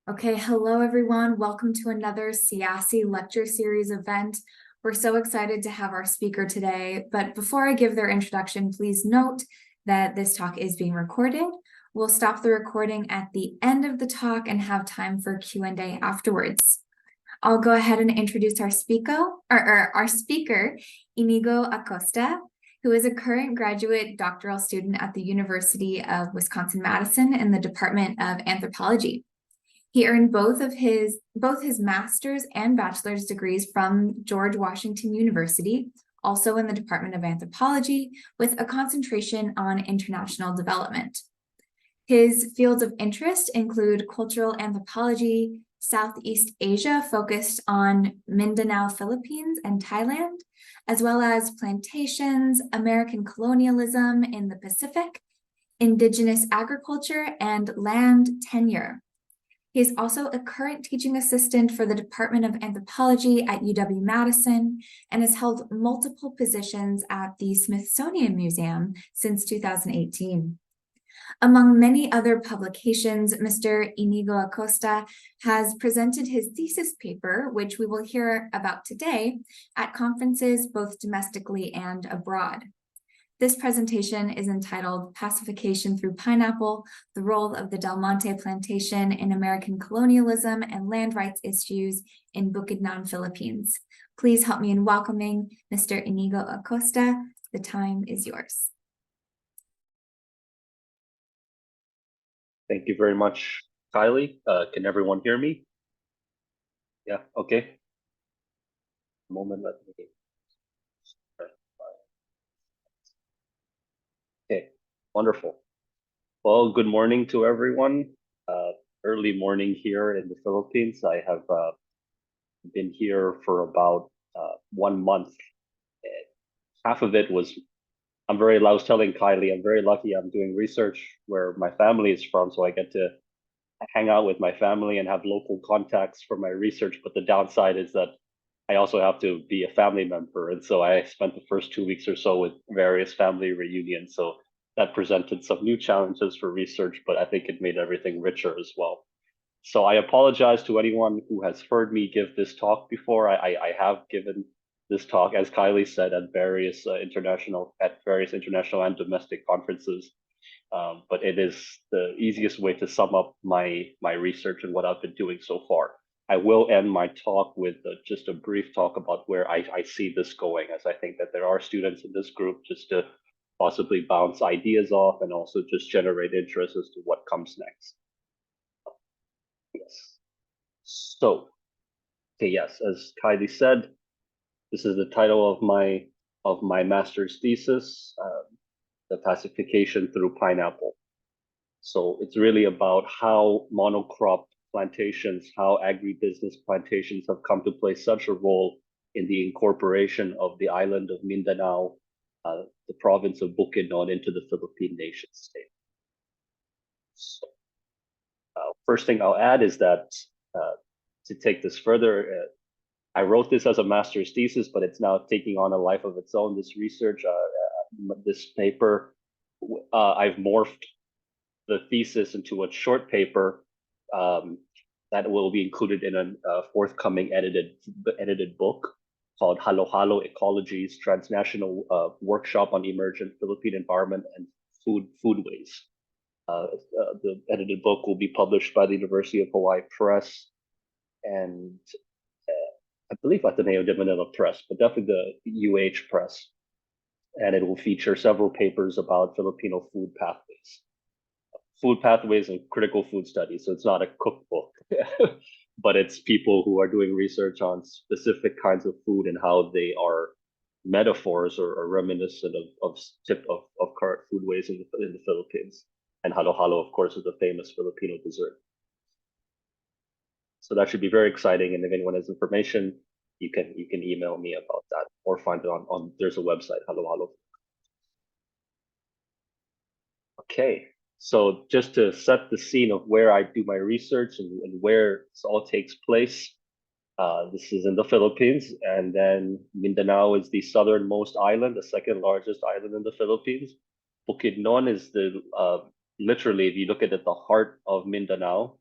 Okay, hello everyone. Welcome to another SEASSI lecture series event. We're so excited to have our speaker today, but before I give their introduction, please note that this talk is being recorded. We'll stop the recording at the end of the talk and have time for Q&A afterwards. I'll go ahead and introduce our speaker, Inigo Acosta, who is a current graduate doctoral student at the University of Wisconsin-Madison in the Department of Anthropology. He earned both his master's and bachelor's degrees from George Washington University, also in the Department of Anthropology, with a concentration on international development. His fields of interest include cultural anthropology, Southeast Asia focused on Mindanao, Philippines, and Thailand, as well as plantations, American colonialism in the Pacific, indigenous agriculture, and land tenure. He is also a current teaching assistant for the Department of Anthropology at UW-Madison and has held multiple positions at the Smithsonian Museum since 2018. Among many other publications, Mr. Inigo Acosta has presented his thesis paper, which we will hear about today, at conferences both domestically and abroad. This presentation is entitled Pacification Through Pineapple, the Role of the Del Monte Plantation in American Colonialism and Land Rights Issues in Bukidnon, Philippines. Please help me in welcoming Mr. Inigo Acosta. The time is yours. Thank you very much, Kylie. Can everyone hear me? Yeah, okay. A moment, let me. Okay, wonderful. Well, good morning to everyone. Early morning here in the Philippines. I have been here for about 1 month. Half of it was, I was telling Kylie, I'm very lucky I'm doing research where my family is from, so I get to hang out with my family and have local contacts for my research. But the downside is that I also have to be a family member. And so I spent the first 2 weeks or so with various family reunions. So that presented some new challenges for research, but I think it made everything richer as well. So I apologize to anyone who has heard me give this talk before. I have given this talk, as Kylie said, at various international and domestic conferences. But it is the easiest way to sum up my research and what I've been doing so far. I will end my talk with just a brief talk about where I see this going, as I think that there are students in this group just to possibly bounce ideas off and also just generate interest as to what comes next. Yes. So, okay, yes, as Kylie said, this is the title of my master's thesis, the pacification through pineapple. So it's really about how monocrop plantations, how agribusiness plantations have come to play such a role in the incorporation of the island of Mindanao, the province of Bukidnon, into the Philippine nation state. So, first thing I'll add is that to take this further, I wrote this as a master's thesis, but it's now taking on a life of its own. This research, this paper, I've morphed the thesis into a short paper that will be included in a forthcoming edited book called Halo Halo Ecologies, Transnational Workshop on Emergent Philippine Environment and Foodways. The edited book will be published by the University of Hawaii Press and I believe Ateneo de Manila Press, but definitely the UH Press. And it will feature several papers about Filipino food pathways and critical food studies. So it's not a cookbook, but it's people who are doing research on specific kinds of food and how they are metaphors or reminiscent of current foodways in the Philippines. And halo halo, of course, is a famous Filipino dessert. So that should be very exciting. And if anyone has information, you can email me about that or find it on there's a website, halo halo. Okay. So just to set the scene of where I do my research and where this all takes place, this is in the Philippines, and then Mindanao is the southernmost island, the second largest island in the Philippines. Bukidnon is literally, if you look at it, the heart of Mindanao.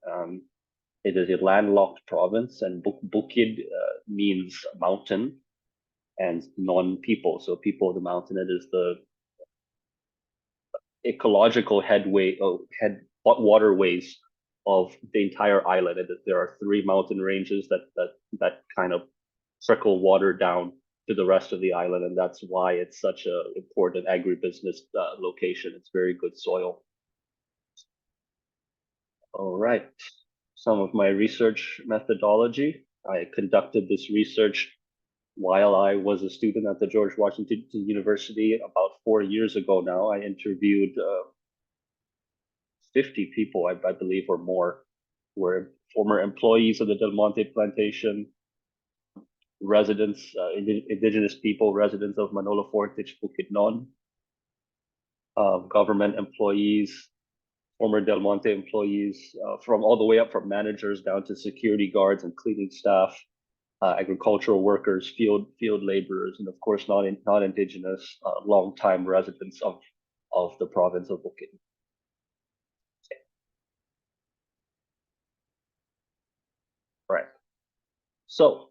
It is a landlocked province, and Bukid means mountain and non-people. So people of the mountain, it is the ecological waterways of the entire island. And there are three mountain ranges that kind of trickle water down to the rest of the island, and that's why it's such an important agribusiness location. It's very good soil. All right, some of my research methodology. I conducted this research while I was a student at the George Washington University about 4 years ago now. I interviewed 50 people, I believe, or more, were former employees of the Del Monte Plantation, residents, indigenous people, residents of Manolo Fortich, Bukidnon, government employees, former Del Monte employees, from all the way up from managers down to security guards and cleaning staff, agricultural workers, field laborers, and of course non-indigenous, long-time residents of the province of Bukidnon. Right. So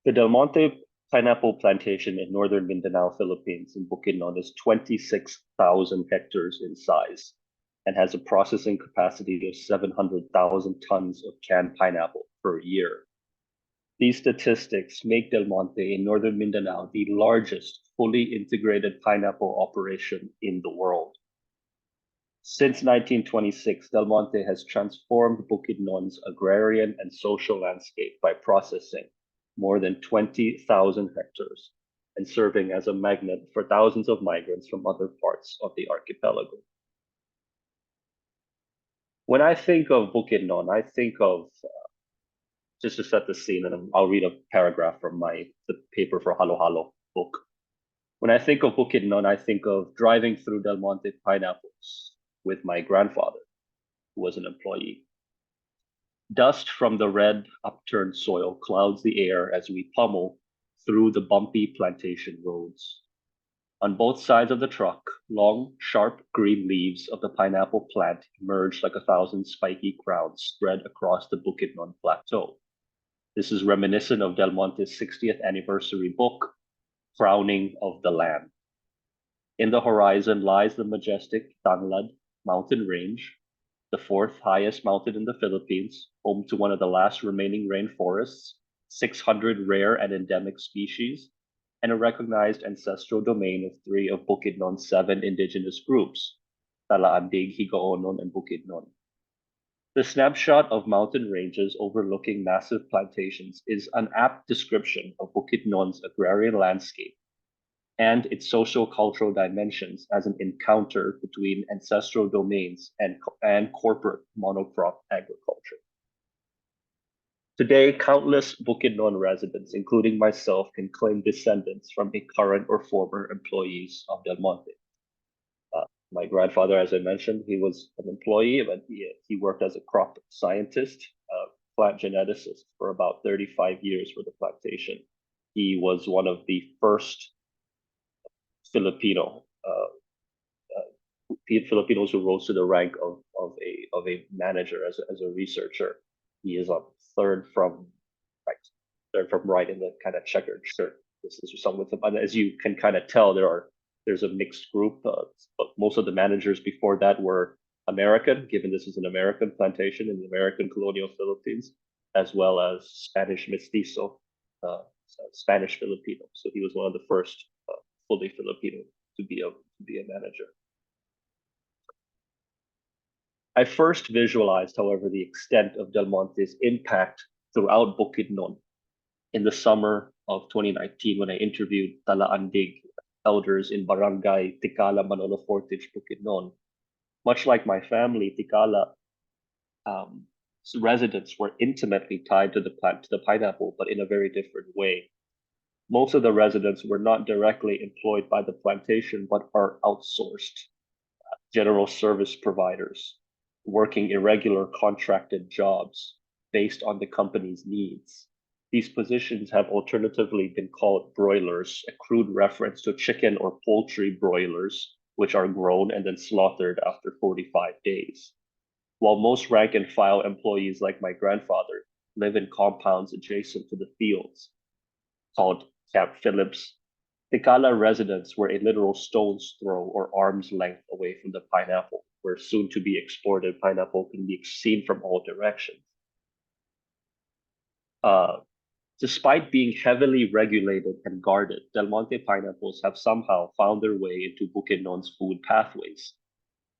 the Del Monte pineapple plantation in northern Mindanao, Philippines, in Bukidnon is 26,000 hectares in size and has a processing capacity of 700,000 tons of canned pineapple per year. These statistics make Del Monte in northern Mindanao the largest fully integrated pineapple operation in the world. Since 1926, Del Monte has transformed Bukidnon's agrarian and social landscape by processing more than 20,000 hectares and serving as a magnet for thousands of migrants from other parts of the archipelago. When I think of Bukidnon, I think of, just to set the scene, and I'll read a paragraph from the paper for Halo Halo book. When I think of Bukidnon, I think of driving through Del Monte pineapples with my grandfather, who was an employee. Dust from the red, upturned soil clouds the air as we pummel through the bumpy plantation roads. On both sides of the truck, long, sharp green leaves of the pineapple plant emerge like 1,000 spiky crowns spread across the Bukidnon Plateau. This is reminiscent of Del Monte's 60th anniversary book, Crowning of the Land. In the horizon lies the majestic Tanglad mountain range, the fourth highest mountain in the Philippines, home to one of the last remaining rainforests, 600 rare and endemic species, and a recognized ancestral domain of 3 of Bukidnon's 7 indigenous groups, Talaadig, Higoonon, and Bukidnon. The snapshot of mountain ranges overlooking massive plantations is an apt description of Bukidnon's agrarian landscape and its social-cultural dimensions as an encounter between ancestral domains and corporate monocrop agriculture. Today, countless Bukidnon residents, including myself, can claim descendants from a current or former employees of Del Monte. My grandfather, as I mentioned, he was an employee, but he worked as a crop scientist, plant geneticist for about 35 years for the plantation. He was one of the first Filipinos who rose to the rank of a manager as a researcher. He is on third from right in the kind of checkered shirt. This is some with him, and as you can kind of tell, there's a mixed group. But most of the managers before that were American, given this is an American plantation in the American colonial Philippines, as well as Spanish mestizo, Spanish Filipino. So he was one of the first fully Filipino to be a manager. I first visualized, however, the extent of Del Monte's impact throughout Bukidnon in the summer of 2019 when I interviewed Talaadig elders in Barangay Tikala, Manolo Fortich, Bukidnon. Much like my family, Tikala residents were intimately tied to the pineapple, but in a very different way. Most of the residents were not directly employed by the plantation, but are outsourced general service providers, working irregular contracted jobs based on the company's needs. These positions have alternatively been called broilers, a crude reference to chicken or poultry broilers, which are grown and then slaughtered after 45 days. while most rank and file employees like my grandfather live in compounds adjacent to the fields called Camp Phillips. Tikala residents were a literal stone's throw or arm's length away from the pineapple, where soon to be exported pineapple can be seen from all directions. Uh, Despite being heavily regulated and guarded, Del Monte pineapples have somehow found their way into Bukidnon's food pathways.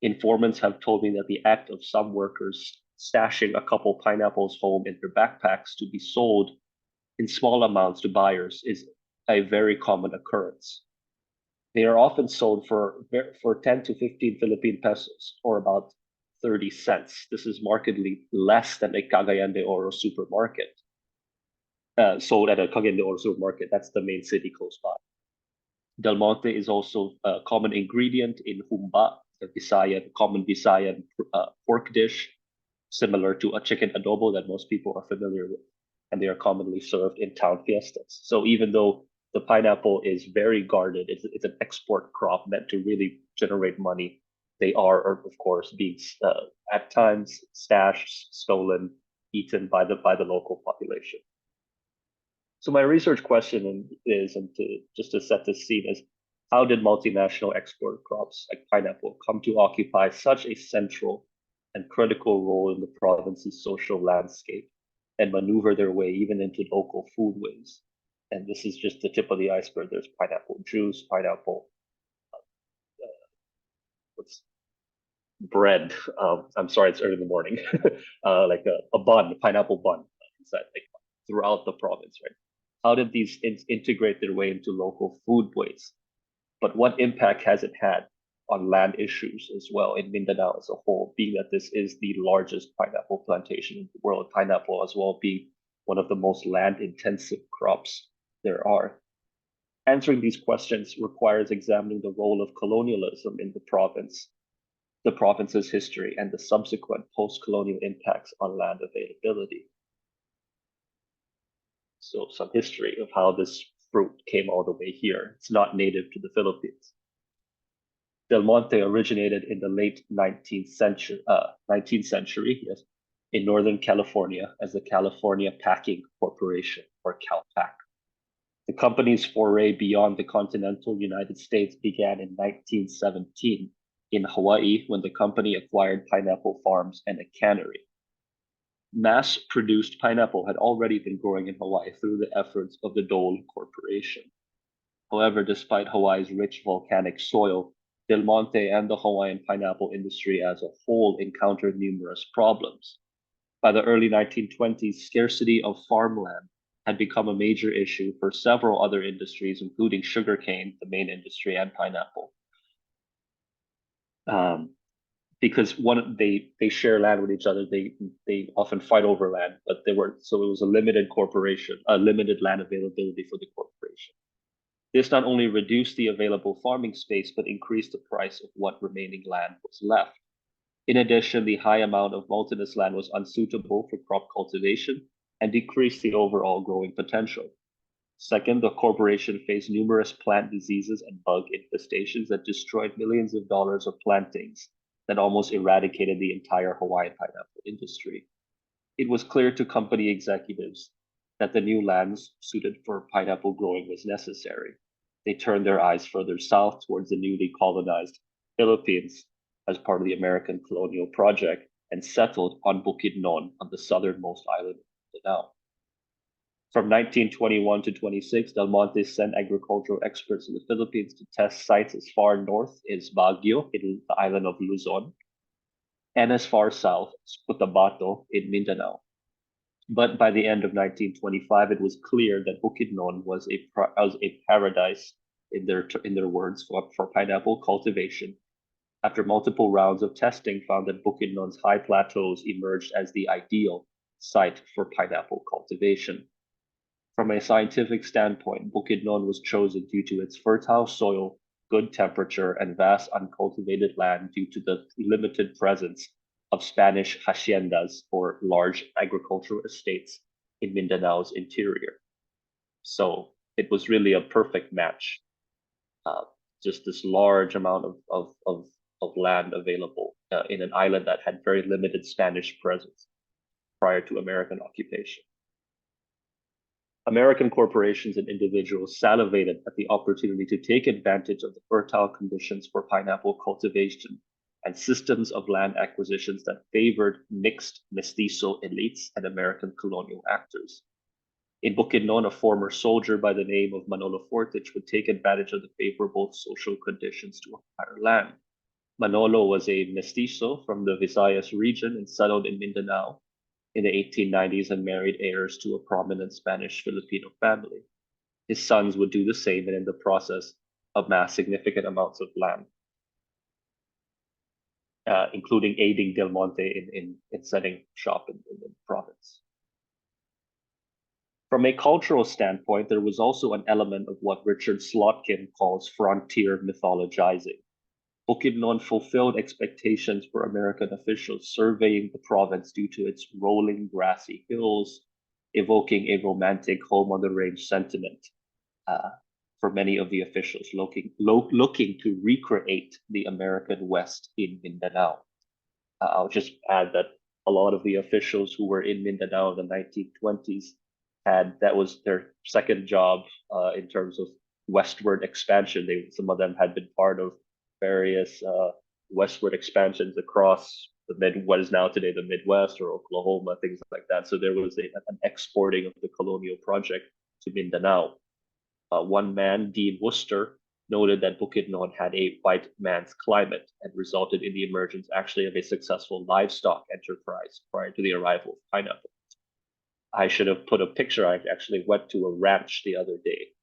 Informants have told me that the act of some workers stashing a couple pineapples home in their backpacks to be sold in small amounts to buyers is a very common occurrence. They are often sold for 10 to 15 Philippine pesos, or about 30 cents. This is markedly less than a Cagayan de Oro supermarket. Sold at a Cagayan de Oro supermarket. That's the main city close by. Del Monte is also a common ingredient in humba, the common Visayan pork dish, similar to a chicken adobo that most people are familiar with, and they are commonly served in town fiestas. So even though the pineapple is very guarded, it's an export crop meant to really generate money, they are, of course, being at times stashed, stolen, eaten by the local population. So my research question is, and just to set the scene, is how did multinational export crops like pineapple come to occupy such a central and critical role in the province's social landscape and maneuver their way even into local foodways? And this is just the tip of the iceberg. There's pineapple juice, pineapple what's bread. I'm sorry, it's early in the morning. Like a bun, a pineapple bun, like, throughout the province, right? How did these integrate their way into local foodways? But what impact has it had on land issues as well in Mindanao as a whole, being that this is the largest pineapple plantation in the world, pineapple as well being one of the most land-intensive crops there are? Answering these questions requires examining the role of colonialism in the province's history, and the subsequent post-colonial impacts on land availability. So some history of how this fruit came all the way here. It's not native to the Philippines. Del Monte originated in the late 19th century, yes, in Northern California as the California Packing Corporation, or CalPac. The company's foray beyond the continental United States began in 1917 in Hawaii when the company acquired pineapple farms and a cannery. Mass-produced pineapple had already been growing in Hawaii through the efforts of the Dole Corporation. However, despite Hawaii's rich volcanic soil, Del Monte and the Hawaiian pineapple industry as a whole encountered numerous problems. By the early 1920s, scarcity of farmland had become a major issue for several other industries, including sugarcane, the main industry, and pineapple. Because they share land with each other, they often fight over land, but it was a limited land availability for the corporation. This not only reduced the available farming space, but increased the price of what remaining land was left. In addition, the high amount of mountainous land was unsuitable for crop cultivation and decreased the overall growing potential. Second, the corporation faced numerous plant diseases and bug infestations that destroyed millions of dollars of plantings that almost eradicated the entire Hawaiian pineapple industry. It was clear to company executives that the new lands suited for pineapple growing was necessary. They turned their eyes further south towards the newly colonized Philippines as part of the American colonial project and settled on Bukidnon, on the southernmost island of Mindanao. From 1921 to 26, Del Monte sent agricultural experts to the Philippines to test sites as far north as Baguio, in the island of Luzon, and as far south as Cotabato in Mindanao. But by the end of 1925, it was clear that Bukidnon was a paradise, in their words, for pineapple cultivation. After multiple rounds of testing, found that Bukidnon's high plateaus emerged as the ideal site for pineapple cultivation. From a scientific standpoint, Bukidnon was chosen due to its fertile soil, good temperature, and vast uncultivated land due to the limited presence of Spanish haciendas, or large agricultural estates, in Mindanao's interior. So it was really a perfect match. Just this large amount of land available in an island that had very limited Spanish presence prior to American occupation. American corporations and individuals salivated at the opportunity to take advantage of the fertile conditions for pineapple cultivation and systems of land acquisitions that favored mixed mestizo elites and American colonial actors. In Bukidnon, a former soldier by the name of Manolo Fortich would take advantage of the favorable social conditions to acquire land. Manolo was a mestizo from the Visayas region and settled in Mindanao in the 1890s and married heirs to a prominent Spanish-Filipino family. His sons would do the same and in the process amass significant amounts of land, including aiding Del Monte in setting shop in the province. From a cultural standpoint, there was also an element of what Richard Slotkin calls frontier mythologizing. Bukidnon fulfilled expectations for American officials surveying the province due to its rolling grassy hills, evoking a romantic home on the range sentiment for many of the officials looking to recreate the American West in Mindanao. I'll just add that a lot of the officials who were in Mindanao in the 1920s that was their second job in terms of westward expansion. Some of them had been part of various westward expansions across what is now today the Midwest or Oklahoma, things like that. So there was an exporting of the colonial project to Mindanao. One man, Dean Worcester, noted that Bukidnon had a white man's climate and resulted in the emergence actually of a successful livestock enterprise prior to the arrival of pineapple. I should have put a picture. I actually went to a ranch the other day.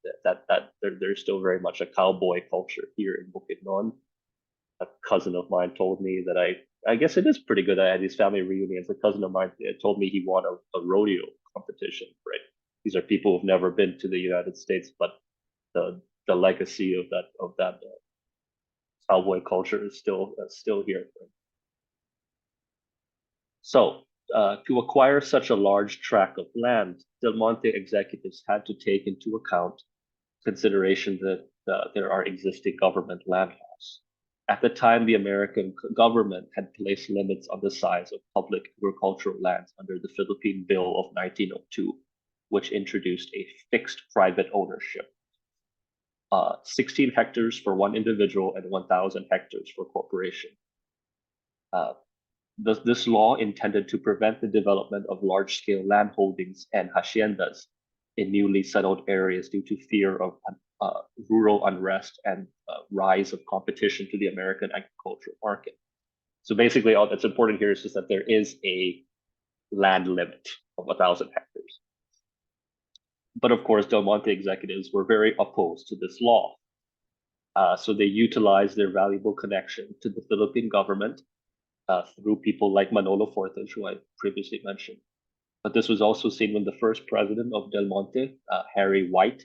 There's still very much a cowboy culture here in Bukidnon. A cousin of mine told me that I guess it is pretty good. I had these family reunions. A cousin of mine told me he won a rodeo competition, right? These are people who've never been to the United States, but the legacy of that cowboy culture is still here. Right? So to acquire such a large tract of land, Del Monte executives had to take into account consideration that there are existing government land laws. At the time, the American government had placed limits on the size of public agricultural lands under the Philippine Bill of 1902, which introduced a fixed private ownership. 16 hectares for one individual and 1,000 hectares for corporation. This law intended to prevent the development of large-scale land holdings and haciendas in newly settled areas due to fear of rural unrest and rise of competition to the American agricultural market. So basically, all that's important here is just that there is a land limit of 1,000 hectares. But of course, Del Monte executives were very opposed to this law. So they utilized their valuable connection to the Philippine government through people like Manolo Fortich, who I previously mentioned. But this was also seen when the first president of Del Monte, Harry White,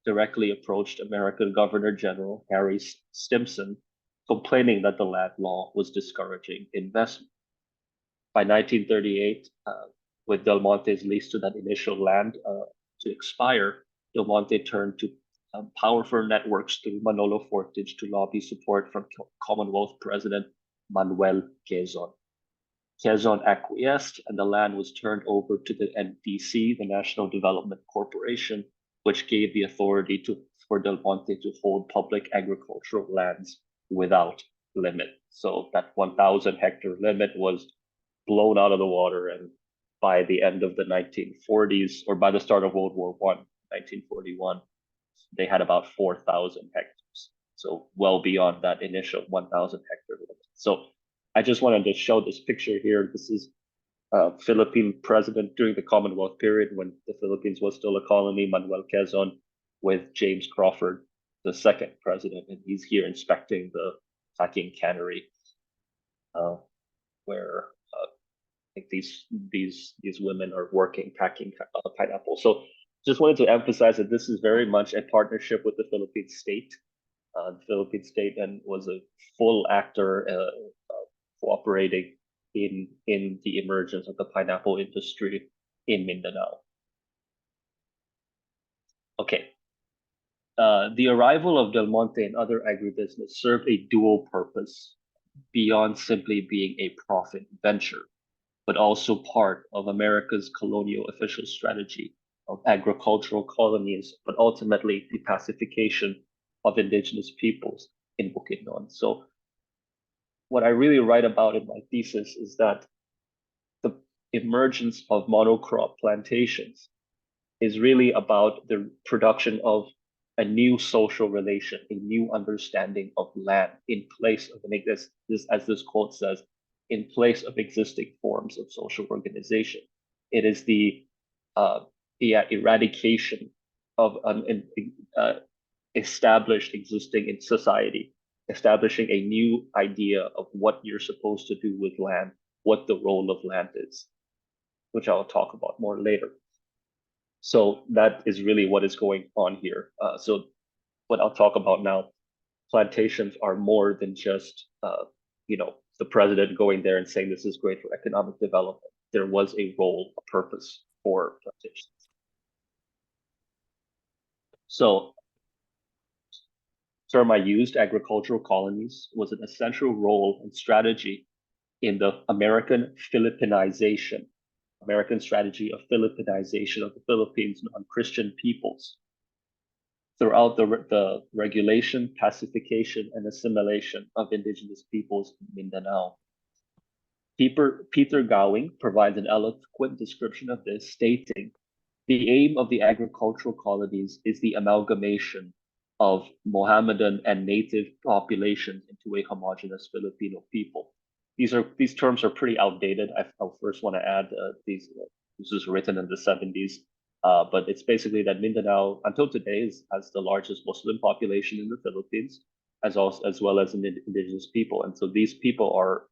directly approached American Governor General Harry Stimson, complaining that the land law was discouraging investment. By 1938, with Del Monte's lease to that initial land to expire, Del Monte turned to powerful networks through Manolo Fortich to lobby support from Commonwealth President Manuel Quezon. Quezon acquiesced, and the land was turned over to the NDC, the National Development Corporation, which gave the authority for Del Monte to hold public agricultural lands without limit. So that 1,000 hectare limit was blown out of the water, and by the end of the 1940s, or by the start of World War I, 1941, they had about 4,000 hectares. So well beyond that initial 1,000 hectare limit. So I just wanted to show this picture here. This is Philippine president during the Commonwealth period when the Philippines was still a colony, Manuel Quezon, with James Crawford, the second president, and he's here inspecting the packing cannery, where I think these women are working packing pineapple. So just wanted to emphasize that this is very much a partnership with the Philippine state. The Philippine state and was a full actor cooperating in the emergence of the pineapple industry in Mindanao. Okay. The arrival of Del Monte and other agribusiness served a dual purpose. beyond simply being a profit venture, but also part of America's colonial official strategy of agricultural colonies, but ultimately the pacification of indigenous peoples in Bukidnon. So what I really write about in my thesis is that the emergence of monocrop plantations is really about the production of a new social relation, a new understanding of land in place of, and this, as this quote says, in place of existing forms of social organization. It is the eradication of an established existing in society, establishing a new idea of what you're supposed to do with land, what the role of land is, which I'll talk about more later. So that is really what is going on here. So what I'll talk about now, plantations are more than just, the president going there and saying this is great for economic development. There was a role, a purpose for plantations. So term I used, agricultural colonies, was an essential role and strategy in the American Philippinization, American strategy of Philippinization of the Philippines non-Christian peoples. Throughout the regulation, pacification, and assimilation of indigenous peoples in Mindanao. Peter Gowing provides an eloquent description of this, stating, the aim of the agricultural colonies is the amalgamation of Mohammedan and native populations into a homogeneous Filipino people. These terms are pretty outdated. I first want to add this was written in the 70s. But it's basically that Mindanao, until today, has the largest Muslim population in the Philippines, as well as indigenous people. And so these people are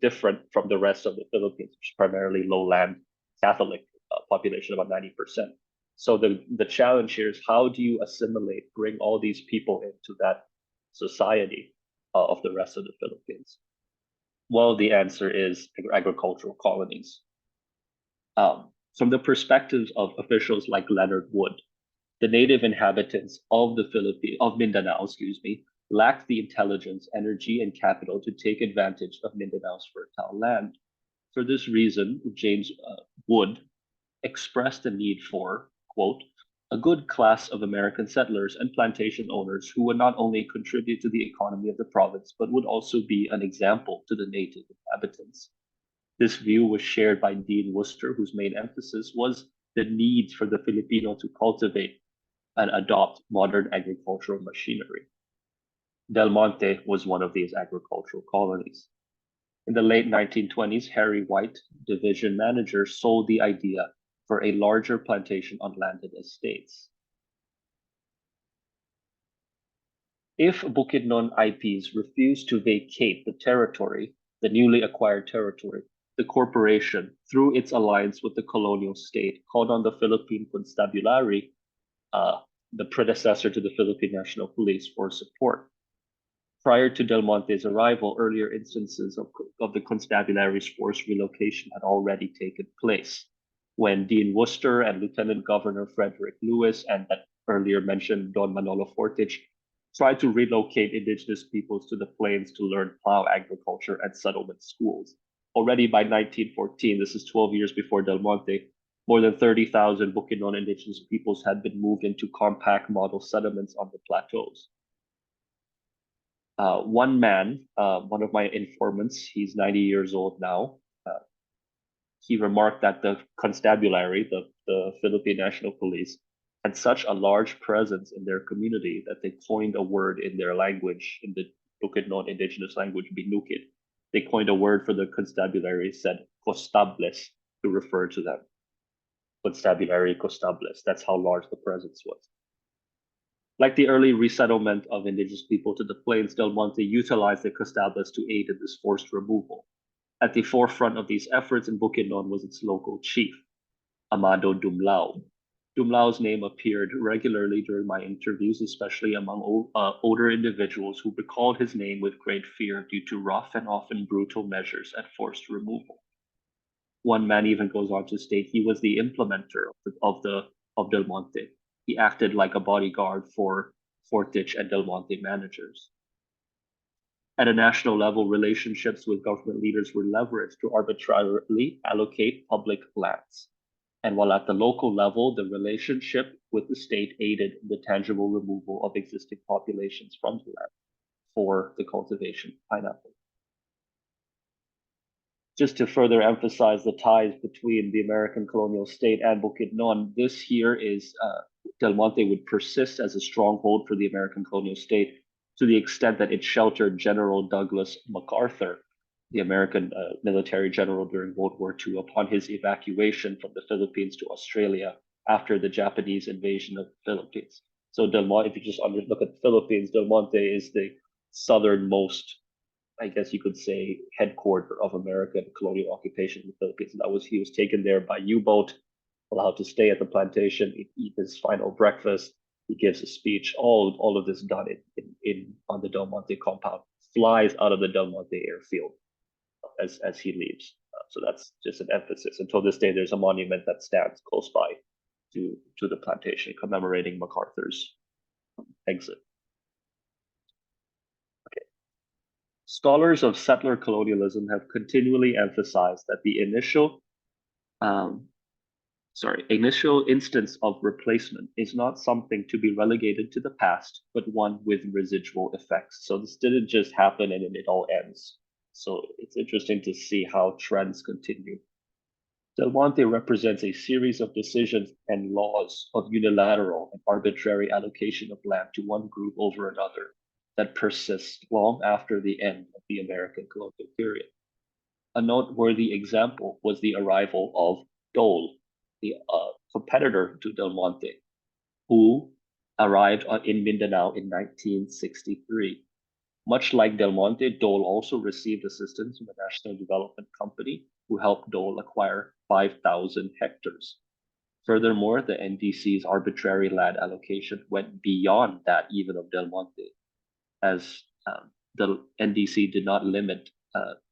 different from the rest of the Philippines, which is primarily lowland Catholic population, about 90%. So the challenge here is, how do you assimilate, bring all these people into that society of the rest of the Philippines? Well, the answer is agricultural colonies. From the perspectives of officials like Leonard Wood, the native inhabitants of Mindanao, lacked the intelligence, energy, and capital to take advantage of Mindanao's fertile land. For this reason, James Wood expressed the need for, quote, a good class of American settlers and plantation owners who would not only contribute to the economy of the province, but would also be an example to the native inhabitants. This view was shared by Dean Worcester, whose main emphasis was the need for the Filipino to cultivate and adopt modern agricultural machinery. Del Monte was one of these agricultural colonies. In the late 1920s, Harry White, division manager, sold the idea for a larger plantation on landed estates. If Bukidnon IPs refused to vacate the newly acquired territory, the corporation, through its alliance with the colonial state, called on the Philippine Constabulary, the predecessor to the Philippine National Police, for support. Prior to Del Monte's arrival, earlier instances of the constabulary's forced relocation had already taken place, when Dean Worcester and Lieutenant Governor Frederick Lewis and that earlier mentioned Don Manolo Fortich tried to relocate indigenous peoples to the plains to learn plow agriculture at settlement schools. Already by 1914, this is 12 years before Del Monte, more than 30,000 Bukidnon indigenous peoples had been moved into compact model settlements on the plateaus. One man, one of my informants, he's 90 years old now, he remarked that the constabulary, the Philippine National Police, had such a large presence in their community that they coined a word in their language, in the Bukidnon indigenous language, Binukid. They coined a word for the constabulary, said costables, to refer to them. Constabulary, costables, that's how large the presence was. Like the early resettlement of indigenous people to the plains, Del Monte utilized the costables to aid in this forced removal. At the forefront of these efforts in Bukidnon was its local chief, Amado Dumlao. Dumlao's name appeared regularly during my interviews, especially among older individuals who recalled his name with great fear due to rough and often brutal measures at forced removal. One man even goes on to state he was the implementer of Del Monte. He acted like a bodyguard for Fortich and Del Monte managers. At a national level, relationships with government leaders were leveraged to arbitrarily allocate public lands. And while at the local level, the relationship with the state aided in the tangible removal of existing populations from the land for the cultivation of pineapple. Just to further emphasize the ties between the American colonial state and Bukidnon, this here is Del Monte would persist as a stronghold for the American colonial state to the extent that it sheltered General Douglas MacArthur, the American military general during World War II, upon his evacuation from the Philippines to Australia after the Japanese invasion of the Philippines. So Del Monte, if you just look at the Philippines, Del Monte is the southernmost, I guess you could say, headquarter of American colonial occupation in the Philippines. He was taken there by U-boat, allowed to stay at the plantation, eat his final breakfast. He gives a speech. All of this done on the Del Monte compound. Flies out of the Del Monte airfield as he leaves. So that's just an emphasis. Until this day, there's a monument that stands close by to the plantation, commemorating MacArthur's exit. Scholars of settler colonialism have continually emphasized that the initial instance of replacement is not something to be relegated to the past, but one with residual effects. So this didn't just happen and then it all ends. So it's interesting to see how trends continue. Del Monte represents a series of decisions and laws of unilateral and arbitrary allocation of land to one group over another that persist long after the end of the American colonial period. A noteworthy example was the arrival of Dole, the competitor to Del Monte, who arrived in Mindanao in 1963. Much like Del Monte, Dole also received assistance from the National Development Company, who helped Dole acquire 5,000 hectares. Furthermore, the NDC's arbitrary land allocation went beyond that even of Del Monte, as the NDC did not limit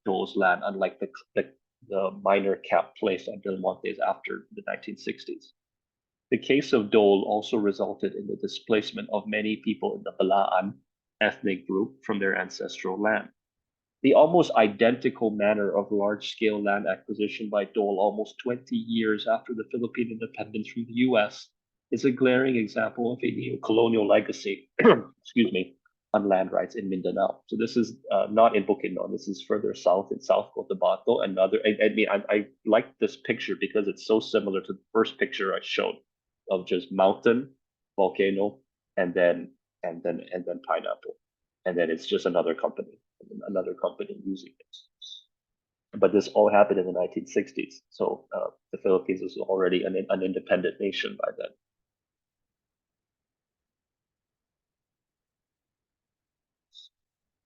Dole's land, unlike the minor cap placed on Del Monte's after the 1960s. The case of Dole also resulted in the displacement of many people in the Balaan ethnic group from their ancestral land. The almost identical manner of large-scale land acquisition by Dole almost 20 years after the Philippine independence from the US is a glaring example of a neo-colonial legacy, excuse me, on land rights in Mindanao. So this is not in Bukidnon. This is further south in South Cotabato. I like this picture because it's so similar to the first picture I showed of just mountain, volcano, and then pineapple, and then it's just another company using it. But this all happened in the 1960s. So the Philippines was already an independent nation by then.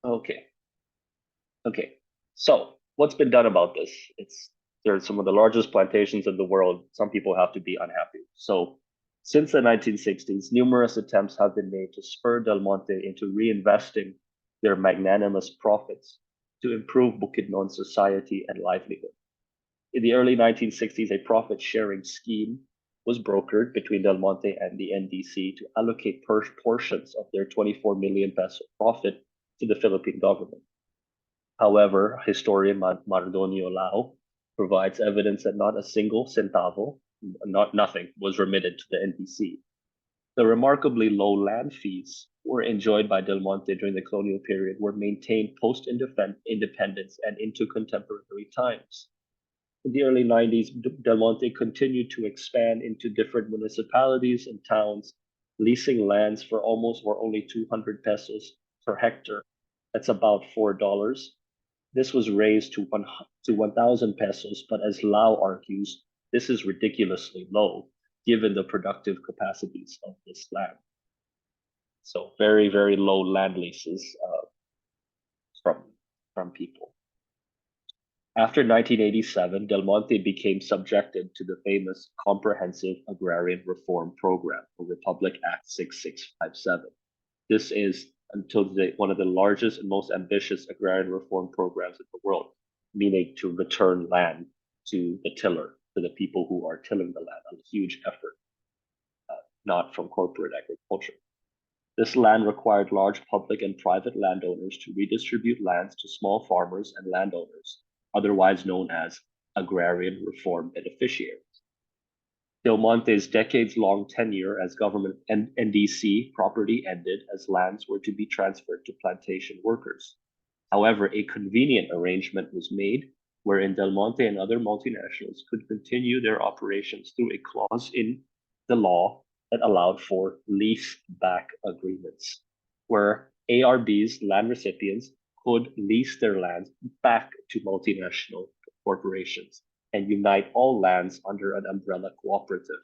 Okay. So what's been done about this? They're some of the largest plantations in the world. Some people have to be unhappy. So since the 1960s, numerous attempts have been made to spur Del Monte into reinvesting their magnanimous profits to improve Bukidnon society and livelihood. In the early 1960s, a profit-sharing scheme was brokered between Del Monte and the NDC to allocate portions of their 24 million peso profit to the Philippine government. However, historian Mardonio Lao provides evidence that not a single centavo, nothing, was remitted to the NDC. The remarkably low land fees were enjoyed by Del Monte during the colonial period were maintained post-independence and into contemporary times. In the early 90s, Del Monte continued to expand into different municipalities and towns, leasing lands for only 200 pesos per hectare. That's about $4. This was raised to 1,000 pesos, but as Lau argues, this is ridiculously low given the productive capacities of this land. So very, very low land leases from people. After 1987, Del Monte became subjected to the famous Comprehensive Agrarian Reform Program, or Republic Act 6657. This is until today one of the largest and most ambitious agrarian reform programs in the world, meaning to return land to the tiller, to the people who are tilling the land, a huge effort, not from corporate agriculture. This land required large public and private landowners to redistribute lands to small farmers and landowners, otherwise known as agrarian reform beneficiaries. Del Monte's decades-long tenure as government NDC property ended as lands were to be transferred to plantation workers. However, a convenient arrangement was made wherein Del Monte and other multinationals could continue their operations through a clause in the law that allowed for lease-back agreements, where ARB's land recipients could lease their lands back to multinational corporations and unite all lands under an umbrella cooperative.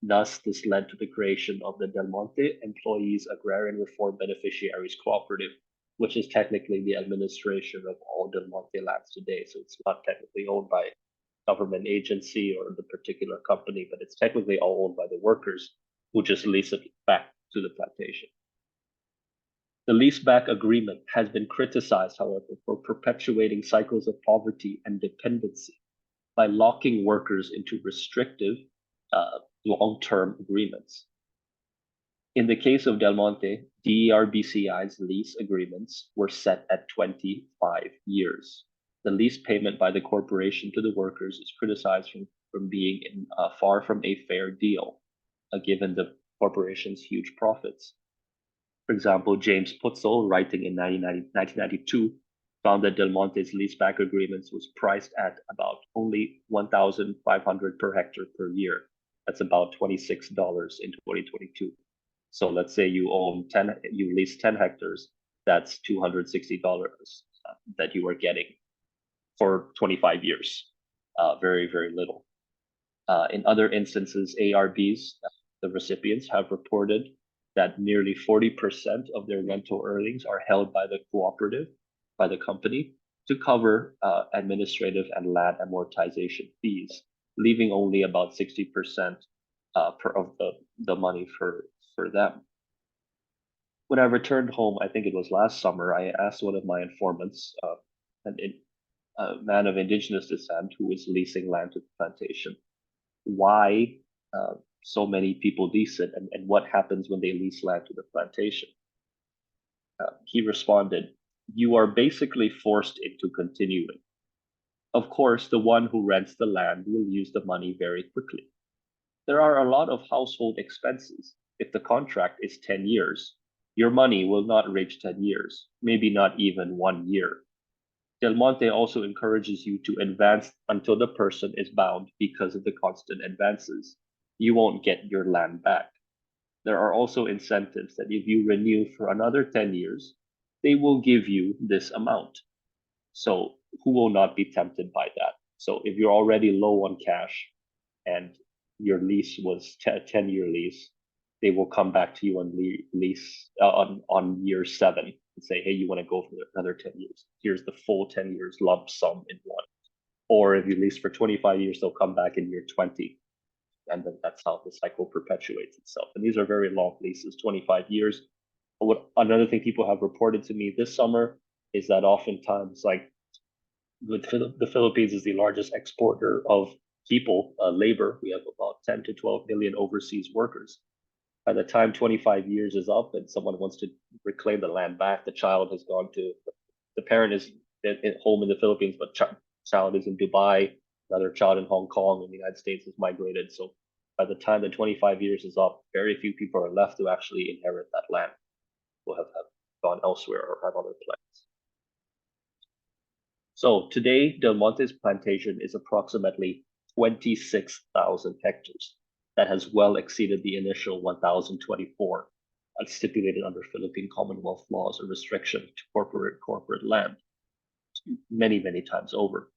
Thus, this led to the creation of the Del Monte Employees Agrarian Reform Beneficiaries Cooperative, which is technically the administration of all Del Monte lands today. So it's not technically owned by government agency or the particular company, but it's technically all owned by the workers who just lease it back to the plantation. The leaseback agreement has been criticized, however, for perpetuating cycles of poverty and dependency by locking workers into restrictive long-term agreements. In the case of Del Monte, DERBCI's lease agreements were set at 25 years. The lease payment by the corporation to the workers is criticized from being far from a fair deal, given the corporation's huge profits. For example, James Putzel, writing in 1992, found that Del Monte's leaseback agreements was priced at about only $1,500 per hectare per year. That's about $26 in 2022. So let's say you lease 10 hectares, that's $260 that you are getting for 25 years. Very, very little. In other instances, ARBs, the recipients, have reported that nearly 40% of their rental earnings are held by the cooperative, by the company, to cover administrative and land amortization fees, leaving only about 60% of the money for them. When I returned home, I think it was last summer, I asked one of my informants, a man of indigenous descent who was leasing land to the plantation, why so many people lease it and what happens when they lease land to the plantation. He responded, "You are basically forced into continuing. Of course, the one who rents the land will use the money very quickly. There are a lot of household expenses. If the contract is 10 years, your money will not reach 10 years, maybe not even 1 year. Del Monte also encourages you to advance until the person is bound because of the constant advances. You won't get your land back. There are also incentives that if you renew for another 10 years, they will give you this amount. So who will not be tempted by that? So if you're already low on cash and your lease was a 10-year lease, they will come back to you on lease on year 7 and say, hey, you want to go for another 10 years. Here's the full 10 years lump sum in one. Or if you lease for 25 years, they'll come back in year 20. And then that's how the cycle perpetuates itself. And these are very long leases, 25 years. Another thing people have reported to me this summer is that oftentimes, like, the Philippines is the largest exporter of people, labor. We have about 10 to 12 million overseas workers. By the time 25 years is up and someone wants to reclaim the land back, the child has gone to, the parent is at home in the Philippines, but child is in Dubai, another child in Hong Kong, and the United States has migrated. So by the time the 25 years is up, very few people are left to actually inherit that land. Will have gone elsewhere or have other plans. So today, Del Monte's plantation is approximately 26,000 hectares. That has well exceeded the initial 1,024 stipulated under Philippine Commonwealth laws, a restriction to corporate land many, many times over.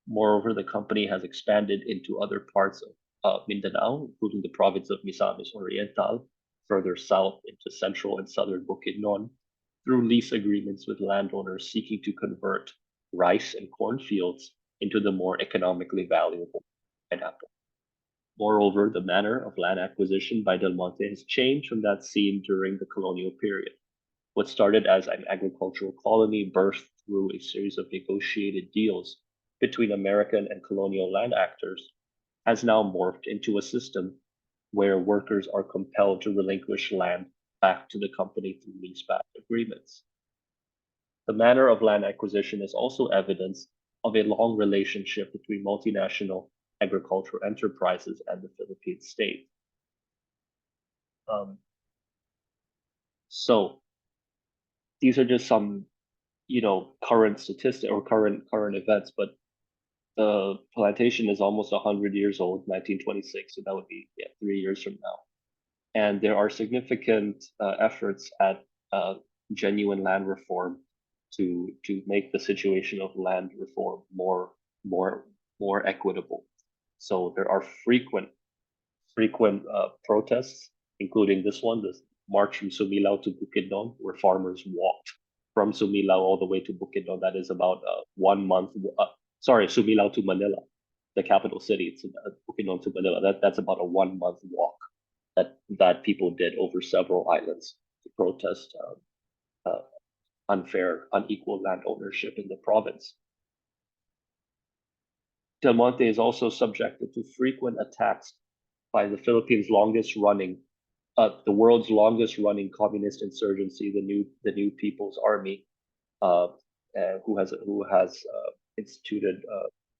Moreover, the company has expanded into other parts of Mindanao, including the province of Misamis Oriental, further south into central and southern Bukidnon, through lease agreements with landowners seeking to convert rice and corn fields into the more economically valuable pineapple. Moreover, the manner of land acquisition by Del Monte has changed from that seen during the colonial period. What started as an agricultural colony birthed through a series of negotiated deals between American and colonial land actors has now morphed into a system where workers are compelled to relinquish land back to the company through leaseback agreements. The manner of land acquisition is also evidence of a long relationship between multinational agricultural enterprises and the Philippine state. So these are just some, current statistics or current events, but the plantation is almost 100 years old, 1926, so that would be 3 years from now. And there are significant efforts at genuine land reform to make the situation of land reform more equitable. So there are frequent protests, including this one, the march from Sumilao to Bukidnon, where farmers walked from Sumilao all the way to Bukidnon. That is about 1 month. Sumilao to Manila, the capital city. It's Bukidnon to Manila. That's about a 1 month walk that people did over several islands to protest unfair, unequal land ownership in the province. Del Monte is also subjected to frequent attacks by the Philippines' the world's longest running communist insurgency, the New People's Army, who has instituted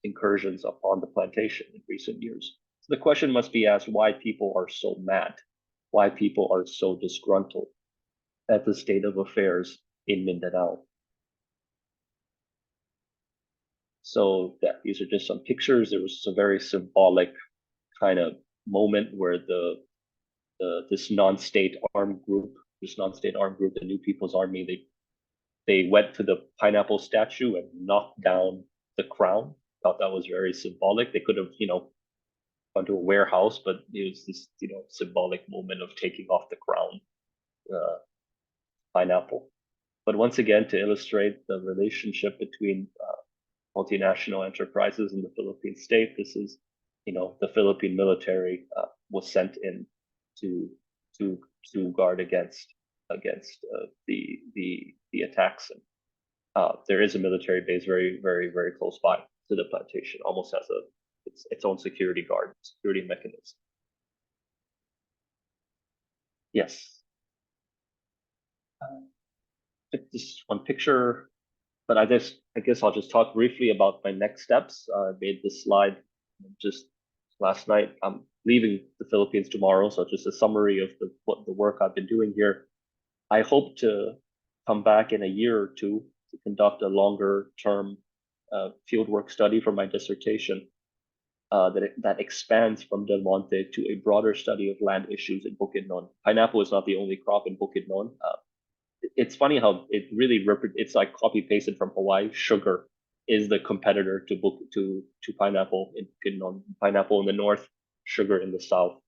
incursions upon the plantation in recent years. So the question must be asked why people are so mad, why people are so disgruntled at the state of affairs in Mindanao. So these are just some pictures. There was a very symbolic kind of moment where this non-state armed group, the New People's Army, they went to the pineapple statue and knocked down the crown. Thought that was very symbolic. They could have, gone to a warehouse, but it was this, symbolic moment of taking off the crown pineapple. But once again, to illustrate the relationship between multinational enterprises in the Philippine state, this is, the Philippine military was sent in to guard against the attacks. And there is a military base very, very, very close by to the plantation, almost has its own security mechanism. Yes. Just one picture, but I guess I'll just talk briefly about my next steps. I made this slide just last night. I'm leaving the Philippines tomorrow, so just a summary of the work I've been doing here. I hope to come back in a year or two to conduct a longer term fieldwork study for my dissertation that expands from Del Monte to a broader study of land issues in Bukidnon. Pineapple is not the only crop in Bukidnon. It's funny how it really it's like copy pasted from Hawaii. Sugar is the competitor to pineapple in Bukidnon. Pineapple in the north, sugar in the south,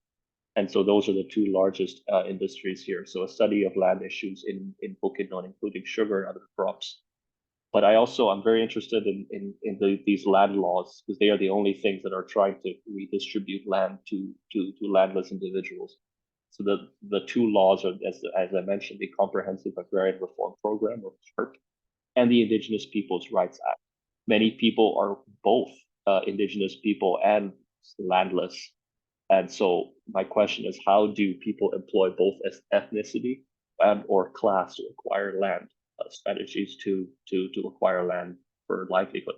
and so those are the two largest industries here. So a study of land issues in Bukidnon, including sugar and other crops. But I'm very interested in these land laws, because they are the only things that are trying to redistribute land to landless individuals. So the two laws are, as I mentioned, the Comprehensive Agrarian Reform Program, or CARP, and the Indigenous Peoples' Rights Act. Many people are both indigenous people and landless. And so my question is, how do people employ both as ethnicity and or class to acquire land, strategies to acquire land for livelihood?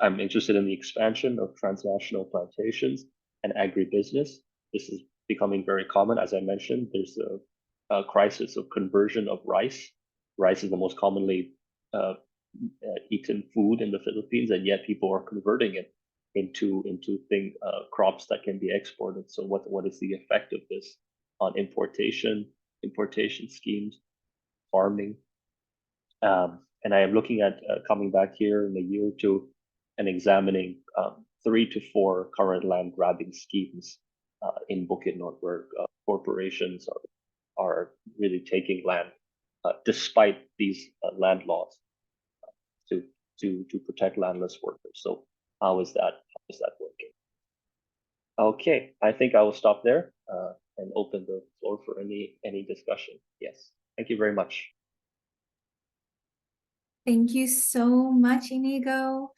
I'm interested in the expansion of transnational plantations and agribusiness. This is becoming very common. As I mentioned, there's a crisis of conversion of rice. Rice is the most commonly eaten food in the Philippines, and yet people are converting it into crops that can be exported. So what is the effect of this on importation schemes, farming? And I am looking at coming back here in a year or two and examining 3 to 4 current land grabbing schemes in Bukidnon, where corporations are really taking land despite these land laws to protect landless workers. So how is that working? Okay, I think I will stop there and open the floor for any discussion. Yes, thank you very much. Thank you so much, Inigo.